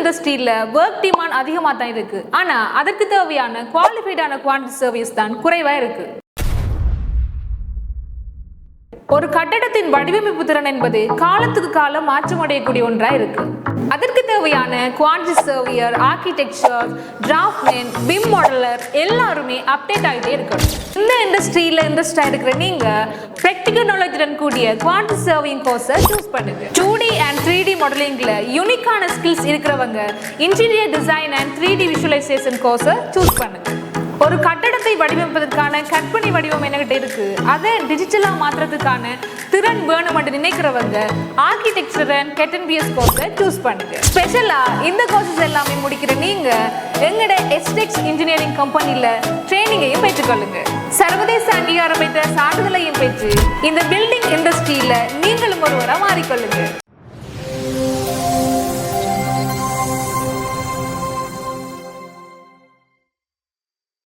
இண்டஸ்ட்ரியில work demand அதிகமாக தான் இருக்கு. ஆனா அதற்கு தேவையான குவாலிஃபைடான குவான்டிட்டி சர்வீஸ் தான் குறைவா இருக்கு. ஒரு கட்டடத்தின் வடிவமைப்பு திறன் என்பது காலத்துக்கு காலம் மாற்றமடையக்கூடிய ஒன்றா இருக்கு. அதற்கு தேவையான quantity surveyor, architecture, draftsman, BIM modeller எல்லாருமே அப்டேட் ஆகிட்டே இருக்கணும். இந்த இண்டஸ்ட்ரியில இன்ட்ரெஸ்டா இருக்கிற நீங்க பிராக்டிகல் நாலேஜுடன் கூடிய குவான்டிட்டி சர்விங் கோர்ஸை சூஸ் பண்ணுங்க. 2D அண்ட் 3D மாடலிங்ல யூனிக்கான ஸ்கில்ஸ் இருக்கிறவங்க interior design and 3D visualisation கோர்ஸை சூஸ் பண்ணுங்க. ஒரு கட்டடத்தை வடிவமைப்பதற்கான கற்பனை வடிவம் என்கிட்ட இருக்கு, அதை டிஜிட்டலா மாற்றுறதுக்கான திறன் வேணும் என்று நினைக்கிறவங்க ஆர்கிடெக்சர் அண்ட் கெட்டன்பிஎஸ் கோர்ஸை சூஸ் பண்ணுங்க. ஸ்பெஷலா இந்த கோர்சஸ் எல்லாமே முடிக்கிற நீங்க எங்கட எஸ்டெக்ஸ் இன்ஜினியரிங் கம்பெனில ட்ரைனிங்கையும் பெற்றுக்கொள்ளுங்க. சர்வதேச அங்கீகாரம் பெற்ற சான்றிதழையும் பெற்று இந்த பில்டிங் இண்டஸ்ட்ரியில நீங்களும் ஒருவரா மாறிக்கொள்ளுங்க.